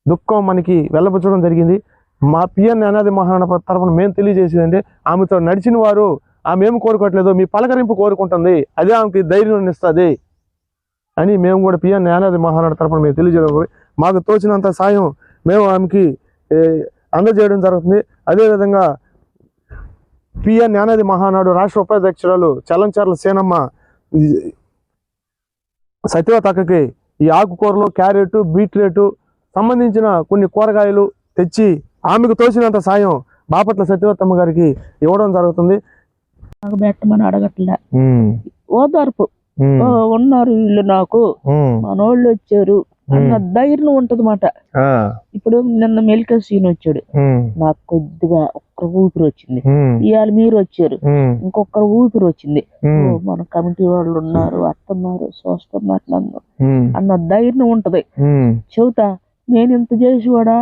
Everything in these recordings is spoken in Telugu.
దుఃఖం మనకి వెళ్ళబుచ్చడం జరిగింది. మా పిఎన్ అనాది మహానాడు తరఫున మేము తెలియజేసేదంటే, ఆమెతో నడిచిన వారు ఆమె ఏమి కోరుకోవట్లేదు, మీ పలకరింపు కోరుకుంటుంది, అదే ఆమెకి ధైర్యం ఇస్తుంది అని మేము కూడా పిఎన్ అనాది మహానాడు తరఫున మేము తెలియజేయడం, మాకు తోచినంత సాయం మేము ఆమెకి అందజేయడం జరుగుతుంది. అదేవిధంగా పిఎన్ అనాది మహానాడు రాష్ట్ర ఉపాధ్యక్షురాలు చలంచర్ల సేనమ్మ సత్యవతి అక్కకి ఈ ఆకుకూరలు, క్యారెట్, బీట్రూట్ సంబంధించిన కొన్ని కూరగాయలు తెచ్చి ఆమెకు తోచినంత సాయం బాపట్ల సత్యవతమ్మ గారికి ఇవ్వడం జరుగుతుంది. నాకు పెట్టమని అడగట్లే, ఓదార్పు ఉన్నారు వీళ్ళు, నాకు మనోళ్ళు వచ్చారు అన్న ధైర్యం ఉంటది మాట. ఇప్పుడు నిన్న మెలిక సీన్ వచ్చాడు, నాకు కొద్దిగా ఒక్కరు ఊపిరి వచ్చింది. ఇవాళ మీరు వచ్చారు, ఇంకొకరు ఊపిరి వచ్చింది. మన కమిటీ వాళ్ళు ఉన్నారు, అత్తన్నారు, చూస్తున్నారు నన్ను అన్న ధైర్యం ఉంటది. చెబుతా, నేను ఇంత చేసేవాడా,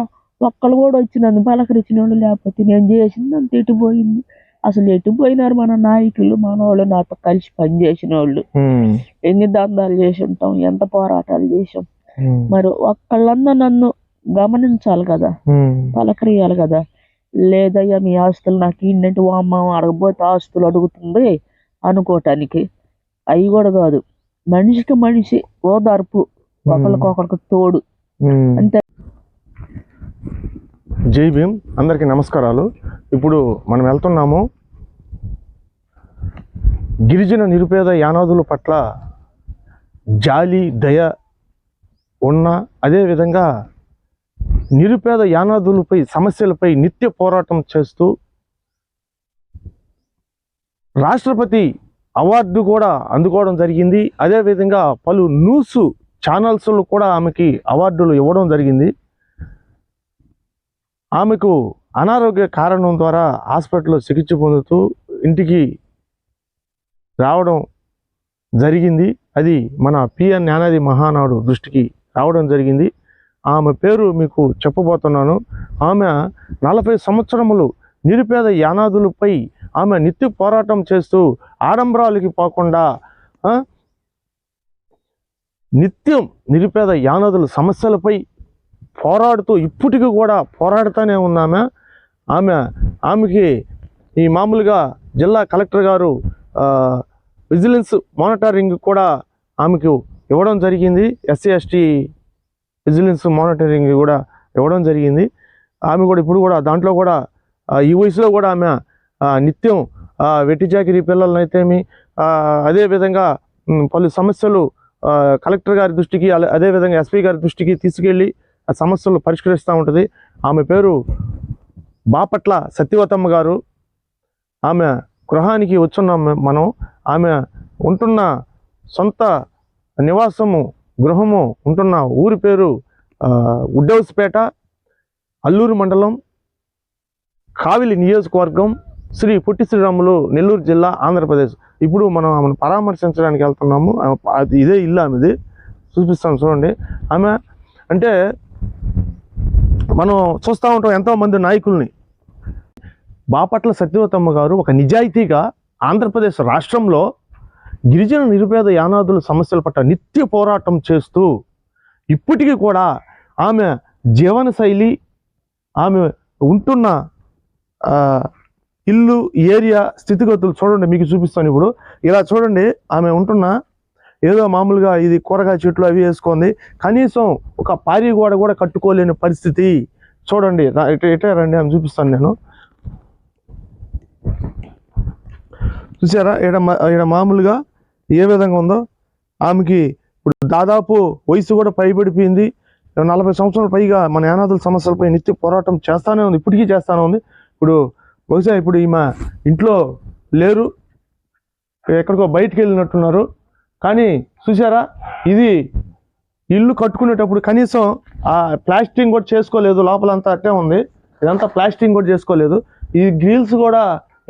ఒక్కళ్ళు కూడా వచ్చి నన్ను పలకరించిన వాళ్ళు లేకపోతే నేను చేసింది అంత ఎటుపోయింది. అసలు ఎటుపోయినారు మన నాయకులు, మన వాళ్ళు, నాతో కలిసి పనిచేసిన వాళ్ళు. ఎన్ని దందాలు చేసి ఉంటాం, ఎంత పోరాటాలు చేసాం. మరి ఒక్కళ్ళన్నా నన్ను గమనించాలి కదా, పలకరియాలి కదా. లేదయ్యా మీ ఆస్తులు నాకు ఏంటంటే అమ్మ అడగబోతే ఆస్తులు అడుగుతుంది అనుకోవటానికి, అవి కూడా కాదు. మనిషికి మనిషి ఓదార్పు, ఒకరికొకరికి తోడు అంతే. జై భీమ్, అందరికీ నమస్కారాలు. ఇప్పుడు మనం వెళ్తున్నాము గిరిజన నిరుపేద యానాదుల పట్ల జాలి, దయ ఉన్న, అదేవిధంగా నిరుపేద యానాదులపై సమస్యలపై నిత్య పోరాటం చేస్తూ రాష్ట్రపతి అవార్డు కూడా అందుకోవడం జరిగింది. అదేవిధంగా పలు న్యూస్ ఛానల్స్లో కూడా ఆమెకి అవార్డులు ఇవ్వడం జరిగింది. ఆమెకు అనారోగ్య కారణం ద్వారా హాస్పిటల్లో చికిత్స పొందుతూ ఇంటికి రావడం జరిగింది. అది మన పిఎన్ అనాది మహానాడు దృష్టికి రావడం జరిగింది. ఆమె పేరు మీకు చెప్పబోతున్నాను. ఆమె 40 సంవత్సరములు నిరుపేద యానాదులపై ఆమె నిత్య పోరాటం చేస్తూ ఆడంబరాలకి పోకుండా నిత్యం నిరుపేద యానాదుల సమస్యలపై పోరాడుతూ ఇప్పటికీ కూడా పోరాడుతూనే ఉన్నామే. ఆమెకి ఈ మామూలుగా జిల్లా కలెక్టర్ గారు విజిలెన్స్ మానిటరింగ్ కూడా ఆమెకు ఇవ్వడం జరిగింది. ఎస్సీ ఎస్టీ విజిలెన్స్ మానిటరింగ్ కూడా ఇవ్వడం జరిగింది. ఆమె కూడా ఇప్పుడు కూడా దాంట్లో కూడా ఈ వయసులో కూడా ఆమె నిత్యం వెట్టి చాకిరీ పిల్లలనైతేమి, అదేవిధంగా పలు సమస్యలు కలెక్టర్ గారి దృష్టికి, అదేవిధంగా ఎస్పీ గారి దృష్టికి తీసుకెళ్ళి ఆ సమస్యలు పరిష్కరిస్తూ ఉంటుంది. ఆమె పేరు బాపట్ల సత్యవతమ్మ గారు. ఆమె గృహానికి వచ్చున్నాం మనం. ఆమె ఉంటున్న సొంత నివాసము, గృహము ఉంటున్న ఊరి పేరు ఉడ్డవసిపేట, అల్లూరు మండలం, కావిలి నియోజకవర్గం, శ్రీ పొట్టి శ్రీరాములు, నెల్లూరు జిల్లా, ఆంధ్రప్రదేశ్. ఇప్పుడు మనం ఆమెను పరామర్శించడానికి వెళ్తున్నాము. ఇదే ఇల్లు ఆమెది, చూపిస్తాను చూడండి. ఆమె అంటే మనం చూస్తూ ఉంటాం ఎంతోమంది నాయకుల్ని. బాపట్ల సత్యవతమ్మ గారు ఒక నిజాయితీగా ఆంధ్రప్రదేశ్ రాష్ట్రంలో గిరిజన నిరుపేద యానాదుల సమస్యల పట్ల నిత్య పోరాటం చేస్తూ ఇప్పటికీ కూడా ఆమె జీవనశైలి, ఆమె ఉంటున్న ఇల్లు, ఏరియా స్థితిగతులు చూడండి, మీకు చూపిస్తాను. ఇప్పుడు ఇలా చూడండి, ఆమె ఉంటున్న ఏదో మామూలుగా ఇది కూరగాయ చెట్లు అవి వేసుకుంది, కనీసం ఒక పారి గోడ కూడా కట్టుకోలేని పరిస్థితి. చూడండి, ఇటే రండి, ఆమె చూపిస్తాను నేను. చూసారా ఈడ మామూలుగా ఏ విధంగా ఉందో. ఆమెకి ఇప్పుడు దాదాపు వయసు కూడా పైబడిపోయింది. 40 సంవత్సరాల పైగా మన యానాదుల సమస్యలపై నిత్య పోరాటం చేస్తానే ఉంది, ఇప్పటికీ చేస్తానే ఉంది. ఇప్పుడు బహుశా ఇప్పుడు ఈమె ఇంట్లో లేరు, ఎక్కడికో బయటికి వెళ్ళినట్టున్నారు. కానీ చూసారా, ఇది ఇల్లు కట్టుకునేటప్పుడు కనీసం ఆ ప్లాస్టింగ్ కూడా చేసుకోలేదు, లోపలంతా అట్టే ఉంది. ఇదంతా ప్లాస్టింగ్ కూడా చేసుకోలేదు. ఈ గ్రిల్స్ కూడా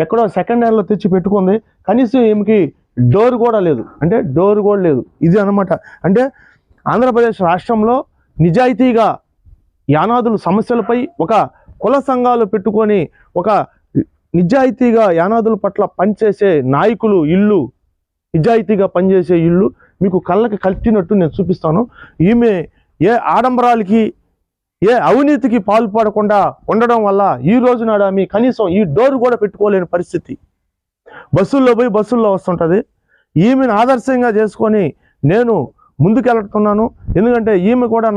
ఎక్కడో సెకండ్ హ్యాండ్లో తెచ్చి పెట్టుకుంది. కనీసం ఈమెకి డోర్ కూడా లేదు, అంటే డోర్ కూడా లేదు. ఇది అన్నమాట. అంటే ఆంధ్రప్రదేశ్ రాష్ట్రంలో నిజాయితీగా యానాదుల సమస్యలపై ఒక కుల సంఘాలు పెట్టుకొని ఒక నిజాయితీగా యానాదుల పట్ల పనిచేసే నాయకులు ఇల్లు, నిజాయితీగా పనిచేసే ఇల్లు మీకు కళ్ళకి కట్టినట్టు నేను చూపిస్తాను. ఈమె ఏ ఆడంబరాలకి ఏ అవినీతికి పాల్పడకుండా ఉండడం వల్ల ఈ రోజు నాడు ఆమె కనీసం ఈ డోర్ కూడా పెట్టుకోలేని పరిస్థితి. బస్సుల్లో పోయి బస్సుల్లో వస్తుంటుంది. ఈమెను ఆదర్శంగా చేసుకొని నేను ముందుకెళ్తున్నాను. ఎందుకంటే ఈమె కూడా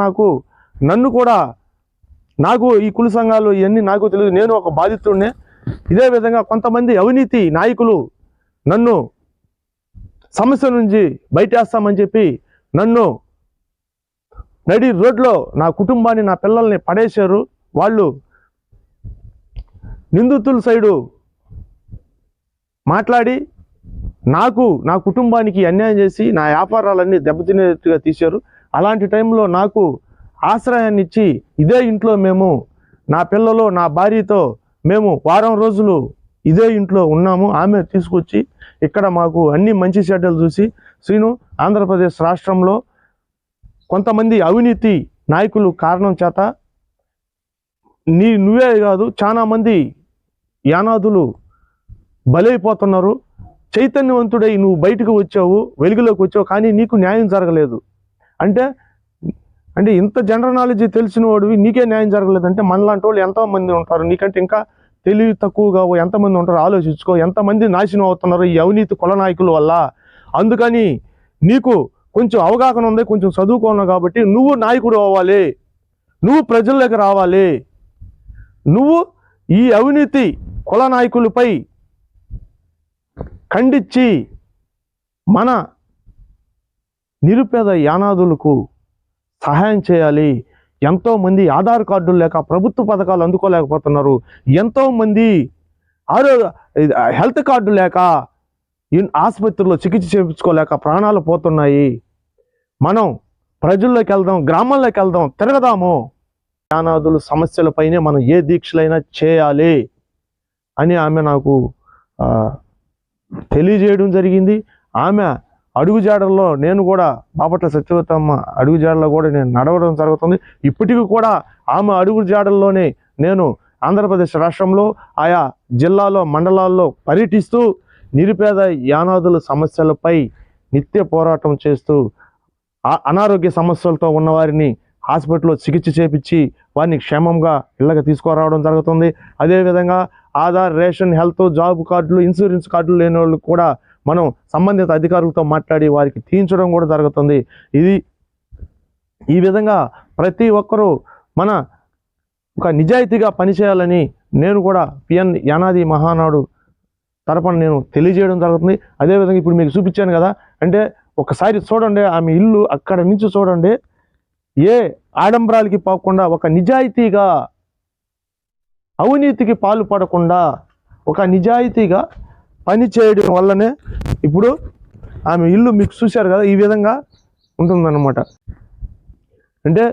నాకు ఈ కుల సంఘాలు ఇవన్నీ నాకు తెలియదు, నేను ఒక బాధితుడినే. ఇదే విధంగా కొంతమంది అవినీతి నాయకులు నన్ను సమస్య నుంచి బయటేస్తామని చెప్పి నన్ను నడి రోడ్లో నా కుటుంబాన్ని నా పిల్లల్ని పడేశారు. వాళ్ళు నిందితుల సైడు మాట్లాడి నా కుటుంబానికి అన్యాయం చేసి నా వ్యాపారాలన్నీ దెబ్బతినేట్టుగా తీశారు. అలాంటి టైంలో నాకు ఆశ్రయాన్ని ఇచ్చి ఇదే ఇంట్లో మేము నా పిల్లలు నా భార్యతో మేము వారం రోజులు ఇదే ఇంట్లో ఉన్నాము. ఆమె తీసుకొచ్చి ఇక్కడ మాకు అన్ని మంచి చెడ్డలు చూసి, శ్రీను, ఆంధ్రప్రదేశ్ రాష్ట్రంలో కొంతమంది అవినీతి నాయకులు కారణం చేత నువ్వే కాదు చాలా మంది యానాదులు బలైపోతున్నారు. చైతన్యవంతుడై నువ్వు బయటకు వచ్చావు, వెలుగులోకి వచ్చావు, కానీ నీకు న్యాయం జరగలేదు. అంటే ఇంత జనరల్ నాలెడ్జ్ తెలిసిన వాడివి నీకే న్యాయం జరగలేదంటే మనలాంటి వాళ్ళు ఎంతోమంది ఉంటారు, నీకంటే ఇంకా తెలివి తక్కువగా ఎంతమంది ఉంటారో ఆలోచించుకో. ఎంతమంది నాశనం అవుతున్నారు ఈ అవినీతి కుల నాయకుల వల్ల. అందుకని నీకు కొంచెం అవగాహన ఉంది, కొంచెం చదువుకున్నావు కాబట్టి నువ్వు నాయకుడు అవ్వాలి, నువ్వు ప్రజల్లోకి రావాలి. నువ్వు ఈ అవినీతి కుల నాయకులపై ఖండించి మన నిరుపేద యానాదులకు సహాయం చేయాలి. ఎంతోమంది ఆధార్ కార్డులు లేక ప్రభుత్వ పథకాలు అందుకోలేకపోతున్నారు. ఎంతోమంది హెల్త్ కార్డు లేక ఆసుపత్రిలో చికిత్స చేయించుకోలేక ప్రాణాలు పోతున్నాయి. మనం ప్రజల్లోకి వెళ్దాం, గ్రామాల్లోకి వెళ్దాం, తిరగదాము. యానాదుల సమస్యలపైనే మనం ఏ దీక్షలైనా చేయాలి అని ఆమె నాకు తెలియజేయడం జరిగింది. ఆమె అడుగుజాడల్లో నేను కూడా బాపట్ల సత్యవతమ్మ అడుగుజాడల్లో కూడా నేను నడవడం జరుగుతుంది. ఇప్పటికీ కూడా ఆమె అడుగుజాడల్లోనే నేను ఆంధ్రప్రదేశ్ రాష్ట్రంలో ఆయా జిల్లాలో మండలాల్లో పర్యటిస్తూ నిరుపేద యానాదుల సమస్యలపై నిత్య పోరాటం చేస్తూ అనారోగ్య సమస్యలతో ఉన్నవారిని హాస్పిటల్లో చికిత్స చేపించి వారిని క్షేమంగా ఇళ్ళకి తీసుకురావడం జరుగుతుంది. అదేవిధంగా ఆధార్, రేషన్, హెల్త్, జాబ్ కార్డులు, ఇన్సూరెన్స్ కార్డులు లేని వాళ్ళు కూడా మనం సంబంధిత అధికారులతో మాట్లాడి వారికి తీయించడం కూడా జరుగుతుంది. ఈ విధంగా ప్రతి ఒక్కరూ మన ఒక నిజాయితీగా పనిచేయాలని నేను కూడా పిఎన్ యానాది మహానాడు తరపున నేను తెలియజేయడం జరుగుతుంది. అదేవిధంగా ఇప్పుడు మీకు చూపించాను కదా, అంటే ఒకసారి చూడండి ఆమె ఇల్లు, అక్కడ నుంచి చూడండి. ఏ ఆడంబరాలకి పోకుండా ఒక నిజాయితీగా, అవినీతికి పాల్పడకుండా ఒక నిజాయితీగా పని చేయడం వల్లనే ఇప్పుడు ఆమె ఇల్లు మీకు చూశారు కదా, ఈ విధంగా ఉంటుందన్నమాట. అంటే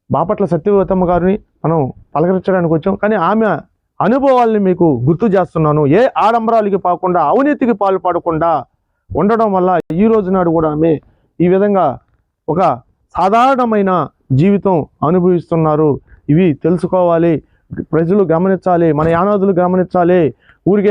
బాపట్ల సత్యవతమ్మ గారిని మనం పలకరించడానికి వచ్చాం, కానీ ఆమె అనుభవాల్ని మీకు గుర్తు చేస్తున్నాను. ఏ ఆడంబరాలకి పోకుండా అవినీతికి పాల్పడకుండా ఉండడం వల్ల ఈ రోజు నాడు కూడా ఆమె ఈ విధంగా ఒక సాధారణమైన జీవితం అనుభవిస్తున్నారు. ఇవి తెలుసుకోవాలి, ప్రజలు గమనించాలి, మన యానాదులు గమనించాలి. ఊరికే